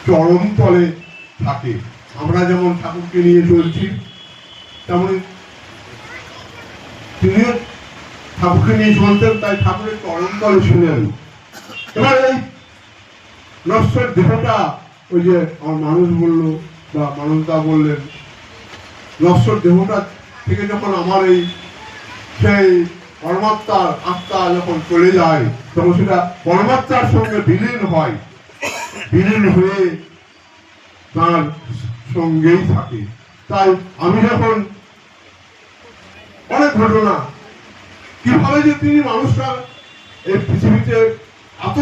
চরম তলে থাকে। আমরা যেমন ঠাকুরকে নিয়ে চলছি তেমন তিনিও ঠাকুরকে নিয়ে চলতেন, তাই ঠাকুরের চরম তলে ছিলেন। এবার এই নশ্বর দেহটা, ওই যে আমার মানুষ বললো বা মানবতা বললেন, নশ্বর দেহটা থেকে যখন আমার এই সেই পরমাত্মার আত্মা যখন চলে যায় তখন সেটা পরমাত্মার সঙ্গে বিলীন হয়, বিলীন হয়ে তার সঙ্গেই থাকে। তাই আমি যখন অনেক ঘটনা কিভাবে যে তিনি মানুষরা এই পৃথিবীতে এত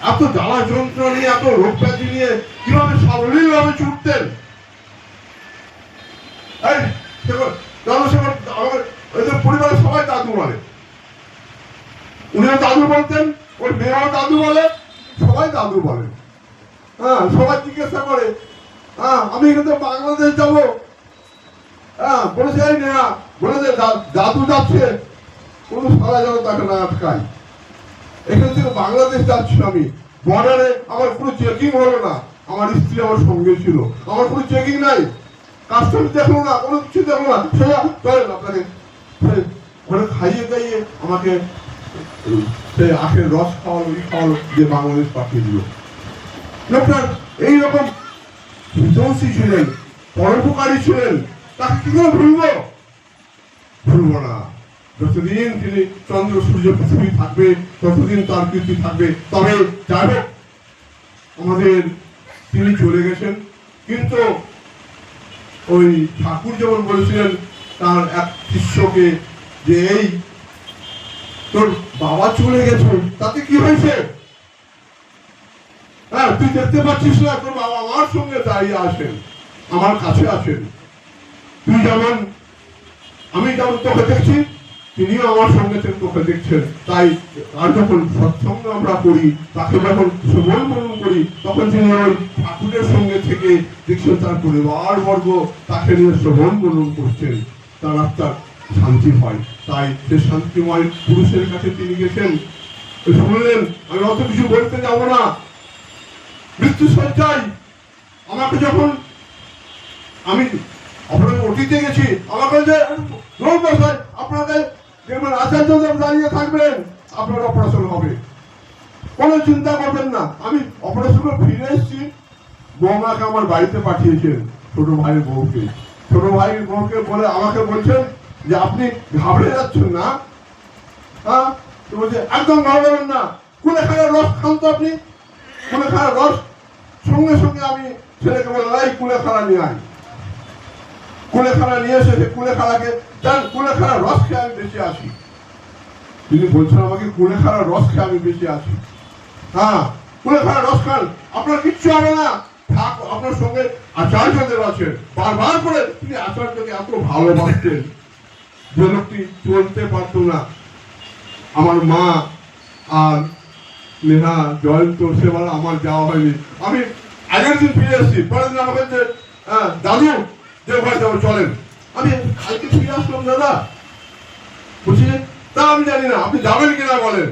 এত জ্বালা যন্ত্রণা নিয়ে, এত রোগ ব্যাধি নিয়ে কিভাবে সাবলীল ভাবে ছুটতেন। আমাদের পরিবারের সবাই দাদু বলে, উনিও দাদু বলতেন, ওর মেয়েও দাদু বলে, সবাই দাদু বলে। হ্যাঁ, সবাই জিজ্ঞাসা করে আমি কিন্তু বাংলাদেশ যাবো, বলেছে এই নেহা, বলেছে দাদু যাচ্ছে, কোনো সারা যেন তাকে না আটকায়। এখান থেকে বাংলাদেশ যাচ্ছি আমি, বর্ডারে আমার কোনো চেকিং হলো না, আমার স্ত্রী আমার সঙ্গে ছিল, আমার কোনো চেকিং নাই, কাস্টমস দেখলো না, কোনো কিছু দেখলো না, সোজা চলেন আপনাকে ঘরে খাইয়ে দাইয়ে আমাকে সে আখের রস খাওয়ালো, খাওয়ালো, যে বাংলাদেশ পাঠিয়ে দিল। লোকটার এইরকম বিধ্বংসী ছিলেন, পরোপকারী ছিলেন, তাকে কি করে ভুলবো? ভুলবো না। যতদিন তিনি চন্দ্র সূর্য পৃথিবী থাকবে ততদিন তার কীর্তি থাকবে। তবে যাই হোক, আমাদের তিনি চলে গেছেন, কিন্তু ওই ঠাকুর যেমন বলেছিলেন তার এক শিষ্যকে যে এই তোর বাবা চলে গেছে, তাতে কি হয়েছে? হ্যাঁ, তুই দেখতে পাচ্ছিস না তোর বাবা আমার সঙ্গে দাঁড়িয়ে আছেন, আমার কাছে আছেন। তুই যেমন, আমি যেমন তোকে দেখছি, তিনিও আমার সঙ্গে তোকে দেখছেন। তাই আর যখন সৎসঙ্গ আমরা করি, তাকে যখন শ্রবণ মনন করি, তখন তিনি ওই ঠাকুরের সঙ্গে থেকে দেখছেন তার পরিবার বর্গ তাকে নিয়ে শ্রবণ মনন করছেন, তার আত্মার শান্তি হয়। তাই সে শান্তিময় পুরুষের কাছে তিনি গেছেন, শুনলেন আমি অত কিছু বলতে যাবো না, মৃত্যু সজ্জায় আমাকে যখন আমি আপনাকে অতীতে গেছি, আমাকে যে আপনাকে যেমন আচার্যদেব দাঁড়িয়ে থাকবেন, আপনার অপারেশন হবে, কোনো চিন্তা করবেন না। আমি অপারেশন করে ফিরে এসেছি, বৌমাকে আমার বাড়িতে পাঠিয়েছেন, ছোট ভাইয়ের বউকে, ছোট ভাইয়ের বউকে বলে আমাকে বলছেন যে আপনি ঘাবড়ে যাচ্ছেন না, হ্যাঁ, তো বলছে একদম ঘাবড়াবেন না, কুলেখাড়ার রস খান তো আপনি, কুলেখাড়ার রস। সঙ্গে সঙ্গে আমি ছেলেকে বললাম এই কুলেখাড়া নিয়ে আয়, কুলেখাড়া নিয়ে এসে সে কুলেখাড়াকে দেন, কুলেখাড়ার রস খেয়ে আমি বেঁচে আসি। তিনি বলছেন আমাকে কুলেখাড়ার রস খেয়ে আমি বেঁচে আসি। হ্যাঁ, কুলেখাড়ার রস খান, আপনার কিচ্ছু হবে না, থাক, আপনার সঙ্গে আচার্যদেব আছেন। বারবার করে তিনি আচার্যকে এত ভালোবাসতেন যে লোকটি চলতে পারত না। আমার মা আর নেহা জয়ন্ত সেবার আমার যাওয়া হয়নি। আমি আগের দিন ফিরে এসেছি, পরের দিন আমাকে যে দাদু যে ঘরে যাবো চলেন, আমি কালকে ফিরে আসলাম দাদা, বুঝছি তা আমি জানি না, আপনি যাবেন কিনা বলেন,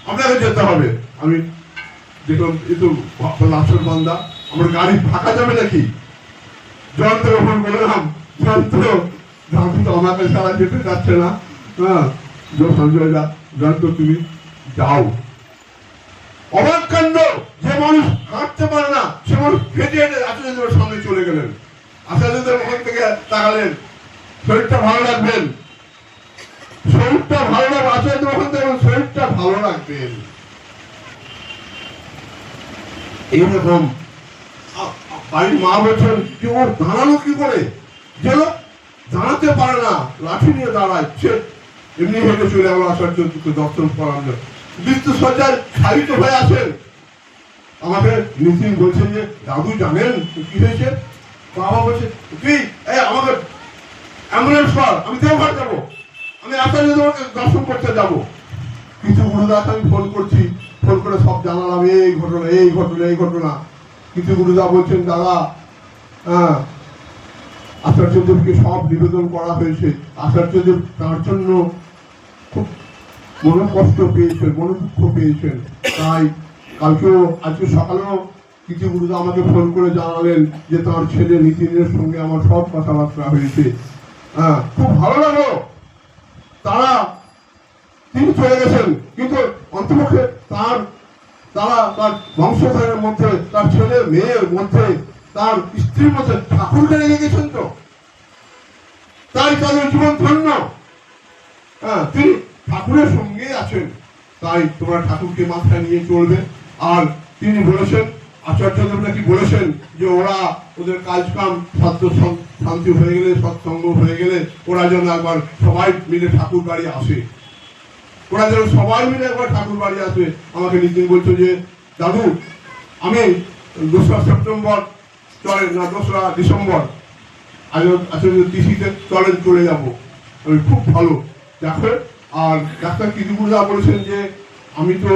আপনাকে যেতে হবে। আমি দেখলাম এ তো লাশের বান্দা, আমার গাড়ি ফাঁকা যাবে নাকি? জয়ন্ত ফোন করলাম, জয়ন্ত দাদু তো আমাকে সারা যেতে যাচ্ছে না, হ্যাঁ সঞ্জয় দা, জয়ন্ত তুমি যাও। অবাক কাণ্ড, যে মানুষ হাঁটতে পারে না সে মানুষ হেঁটে হেঁটে আচার্যদেবের সামনে চলে গেলেন। আচার্যদেব ওখান থেকে তাকালেন, শরীরটা ভালো রাখবেন, শরীরটা ভালো রাখবেন, আচার্যদেব ওখান থেকে শরীরটা ভালো রাখবেন। এইরকম বাড়ির মা বলছেন যে ওর দাঁড়ানো কি করে, যে লোক দাঁড়াতে পারে না, লাঠি নিয়ে দাঁড়ায়, সে এমনি হেঁটে চলে গেল আচার্যকে দর্শন করানো। মৃত্যু সজ্জায় শায়িত হয়ে আছেন। আমাকে নিতিন বলছে যে দাদু জানেন কি হয়েছে? বাবা বলছে তুই আমাকে অ্যাম্বুলেন্স কর, আমি দেওঘর যাবো, আমি আচার্যদেবকে দর্শন করতে যাবো। কিছু গুরুদাস আমি ফোন করছি, ফোন করে সব জানালাম এই ঘটনা এই ঘটনা এই ঘটনা। কিছু গুরুদা বলছেন দাদা, হ্যাঁ আচার্যদেবকে সব নিবেদন করা হয়েছে, আচার্যদেব তার জন্য খুব মনোকষ্ট পেয়েছেন, মনোদুঃখ পেয়েছেন, তাই আজকে সকালেও কিছু গুরুদা আমাকে ফোন করে জানালেন যে তার ছেলে নিতিনের সঙ্গে আমার সব কথাবার্তা হয়েছে। হ্যাঁ, খুব ভালো লাগলো। তিনি চলে গেছেন, কিন্তু অন্তপক্ষে তারা তার বংশধরের মধ্যে, তার ছেলে মেয়ের মধ্যে, তার স্ত্রীর মধ্যে ঠাকুরকে রেখে গেছেন, তো তাই তাদের জীবন ধন্য। হ্যাঁ, তিনি ঠাকুরের সঙ্গে আছেন, তাই তোমরা ঠাকুরকে মাথায় নিয়ে চলবে। আর তিনি বলেছেন, আচার্যদেব নাকি বলেছেন যে ওদের কাজ কাম শান্তি হয়ে গেলে, সৎসঙ্গ হয়ে গেলে ওরা যেন একবার সবাই মিলে ঠাকুর বাড়ি আসে, ওরা যেন সবাই মিলে একবার ঠাকুর বাড়ি আসে। আমাকে নিতিন বলছো যে দাদু আমি 2রা সেপ্টেম্বর চলেন না 2রা ডিসেম্বর আচার্য তিথিতে চলেন, চলে যাবো। আমি খুব ভালো দেখো। আর ডাক্তার কিদুগুলা বলেছেন যে আমি তো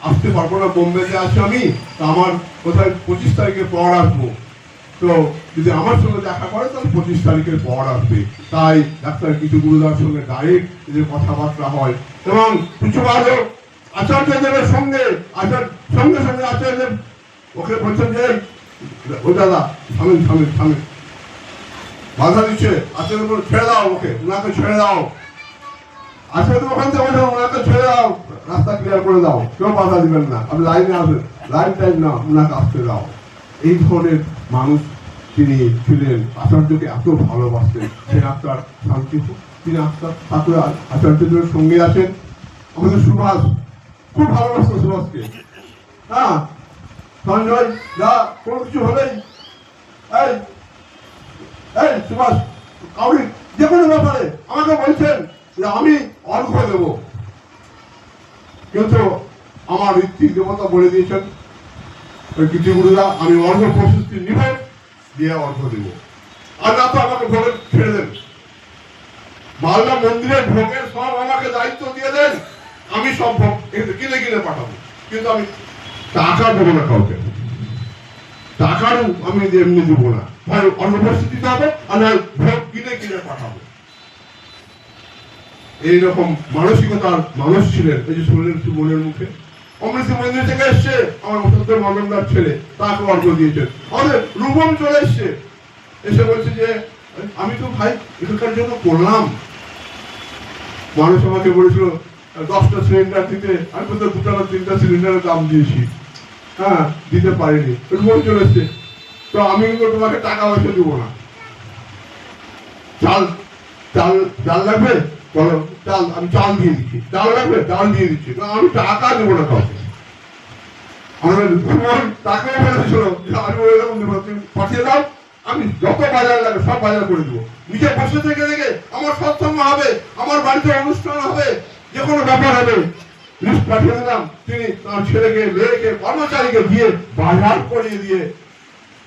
আসতে পারবো না, বোম্বেতে আছি আমি, তা আমার কোথায় 25 তারিখের পর আসবো। তো যদি আমার সঙ্গে দেখা করে তাহলে 25 তারিখের পর আসবে। তাই ডাক্তার কিদুগুলার সঙ্গে ডাইরেক্ট যে কথাবার্তা হয়, এবং কিছু ভালো আচার্যদেবের সঙ্গে সঙ্গে সঙ্গে আচার্যদেব ওকে বলছেন যে ও দাদা থামেন, বাধা দিচ্ছে। আচার্য ছেড়ে দাও, ওনাকে ছেড়ে দাও। আচার্য ওখান থেকে বলছেন ওনাকে ছেড়ে দাও, রাস্তা ক্লিয়ার করে দাও, কেউ বাধা দিবেন না, আপনি লাইনে আসবেন, লাইন টাইম না, ওনাকে আসতে দাও। এই ধরনের মানুষ তিনি ছিলেন। আচার্যকে এত ভালোবাসতেন। সে আত্মার শান্তি হোক, তিনি আত্মার ঠাকুর আচার্যদের সঙ্গে আছেন। আমাদের সুভাষ খুব ভালোবাসতো সুভাষকে। হ্যাঁ, সঞ্জয় যা কোনো কিছু হলেই এই সুভাষ কাউরি যে কোনো ব্যাপারে আমাকে বলছেন যে আমি অর্ঘ্য দেব, কিন্তু আমার ঋত্বিক দেবতা বলে দিয়েছেন কিছু গুরুদা আমি অর্ঘ্য প্রস্তুতি নিব, দিয়ে অর্ঘ্য দেব, আর না তো আমাকে ভোগের ছেড়ে দেন। মালদা মন্দিরের ভোগের সব আমাকে দায়িত্ব দিয়ে দেন, আমি সব ভোগ কিনে পাঠাবো, কিন্তু আমি টাকা দেবো না কাউকে, টাকারও আমি এমনি দেবো না, হয় অনুপস্থিতি হবে আর নয় ভোগ কিনে পাঠাবো। এইরকম মানসিকতার মানুষ ছিলেন। এই যে শুনলেন মনের মুখে অমৃত মন্দির থেকে এসছে আমার মদনদার ছেলে, তাকে অর্ঘ্য দিয়েছেন। আমাদের রূপম চলে এসছে, এসে বলছে যে আমি তো ভাই এখানকার জন্য করলাম। মানুষ আমাকে বলেছিল 10টা সিলিন্ডার দিতে, আমি তো 2টা না 3টা সিলিন্ডারের দাম দিয়েছি। হ্যাঁ, দিতে পারিনি, রূপম চলে এসছে। তো আমি কিন্তু তোমাকে টাকা পয়সা দেবো না। চাল লাগবে বলো, চাল আমি চাল দিয়ে দিচ্ছি, ডাল লাগবে ডাল দিয়ে দিচ্ছি, আমি টাকা দেবো না কাউকে। আমাদের টাকাও বলেছিল আমি ওইরকম দেবো, তুমি পাঠিয়ে দাও, আমি যত বাজার লাগে সব বাজার করে দেবো। নিজে বসে থেকে দেখে আমার সৎসঙ্গ হবে, আমার বাড়িতে অনুষ্ঠান হবে, যে কোনো ব্যাপার হবে, লিস্ট পাঠিয়ে দিলাম। তিনি তার ছেলেকে মেয়েকে কর্মচারীকে দিয়ে বাজার করিয়ে দিয়ে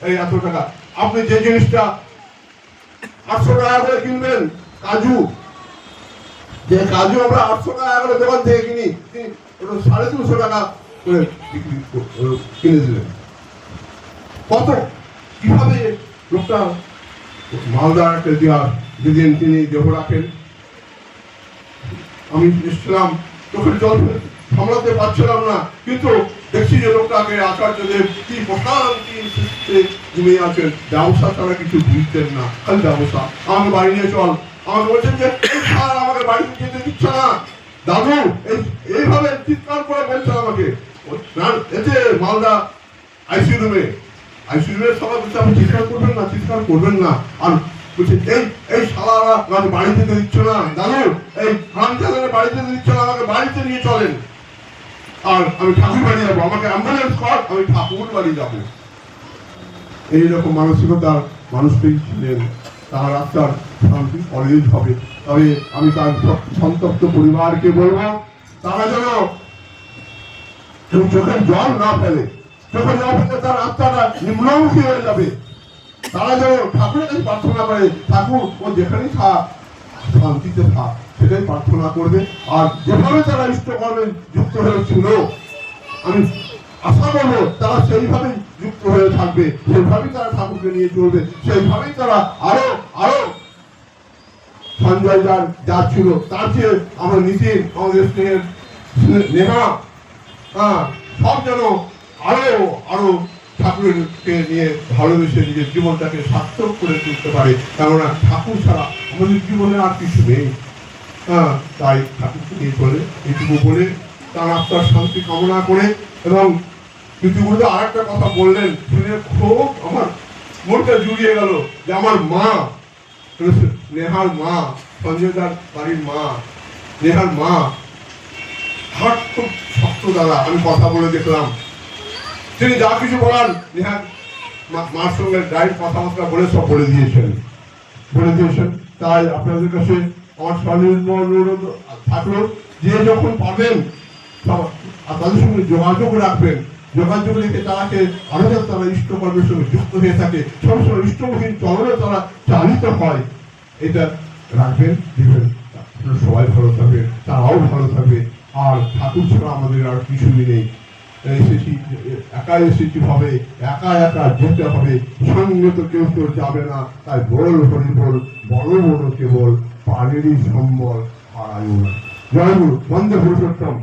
এই এত টাকা। আপনি যে জিনিসটা 800 টাকা করে কিনবেন, কাজু, যে কাজু আমরা 800 টাকা করে দোকান থেকে কিনি, তিনি 350 টাকা করে কিনে দিলেন। কত কিভাবে লোকটা মালদার একটা ইতিহাস। যেদিন তিনি দেহ রাখেন, আমি এসেছিলাম, চোখের জল সামলাতে পারছিলাম না, কিন্তু দেখছি যে লোকটাকে আচার্যদেব কি প্রশান্তি ঘুমিয়ে আছেন। ব্যবসা ছাড়া কিছু বুঝতেন না, খালি ব্যবসা। আমাকে বাড়ি নিয়ে চল, আমাকে বলছেন যে আমাকে বাড়ি যেতে দিচ্ছে না দাদু, এইভাবে চিৎকার করে বলছেন আমাকে। এতে মালদা আইসিইউ রুমে সবাই বলছে আপনি চিৎকার করবেন না। আর বলছে এই শালারা আমাকে বাড়ি যেতে দিচ্ছ না দাদু, এই হারামজাদারা বাড়ি যেতে দিচ্ছ না, আমাকে বাড়িতে নিয়ে চলেন। আর আমি ঠাকুর বাড়ি যাবো, আমাকে অ্যাম্বুলেন্স কর, আমি ঠাকুর বাড়ি যাবো। এইরকম মানসিকতার মানুষটাই ছিলেন। তার আত্মার শান্তি অলওয়েজ হবে। তবে আমি তার সন্তপ্ত পরিবারকে বলবো, তারা যেন চোখের জল না ফেলে, চোখের জল ফেলে তার আত্মাটা নিম্নমুখী হয়ে যাবে। তারা যেন ঠাকুরের কাছে প্রার্থনা করে, ঠাকুর ও যেখানেই থাক শান্তিতে থাক, সেটাই প্রার্থনা করবে। আর যেভাবে তারা ইষ্টকর্মে যুক্ত হয়েছিল, আমি আশা করবো তারা সেইভাবেই যুক্ত হয়ে থাকবে, সেইভাবেই তারা ঠাকুরকে নিয়ে চলবে, সেইভাবেই তারা আরো আরো সঞ্জয় যা ছিল তার চেয়ে আমার নীতির, আমাদের স্নেহের নেহা, সব যেন আরো আরো ঠাকুরকে নিয়ে ভালোবেসে নিজের জীবনটাকে সার্থক করে তুলতে পারে, কেননা ঠাকুর ছাড়া আমাদের জীবনে আর কিছু নেই। হ্যাঁ, তাই ঠাকুরকে নিয়ে চলে এইটুকু বলে তার আত্মার শান্তি কামনা করে, এবং ইতিমধ্যে আর একটা কথা বললেন শুনে খুব আমার মনটা জুড়িয়ে গেল, যে আমার মা, নেহার মা, সঞ্জয়দার বাড়ির মা, নেহার মা হাট খুব শক্ত দাদা। আমি কথা বলে দেখলাম, তিনি যা কিছু বলার নেহার মার সঙ্গে ডাইরেক্ট কথাবার্তা বলে সব বলে দিয়েছেন। তাই আপনাদের কাছে আমার স্বনির্ভর অনুরোধ থাকলো, যে যখন পাবেন তাদের সঙ্গে যোগাযোগ রাখবেন, যোগাযোগ রেখে তারাকে আরো যাতে তারা ইষ্টকর্মের সঙ্গে যুক্ত হয়ে থাকে, সবসময় ইষ্টমহীন চলনে তারা চালিত হয়, এটা রাখবেন, দিবেন। সবাই ভালো থাকবে, তারাও ভালো থাকবে। আর ঠাকুর ছাড়া আমাদের আর কিছুই নেই। এসেছি একা, এসেছি ভাবে একা একা যেতে হবে, সঙ্গে তো কেউ তো যাবে না। তাই বল হরি বল, বড় বড় কেবল পারেরই সম্বল হারায়ও না। জয় গুরু, বন্দে পুরুষোত্তম।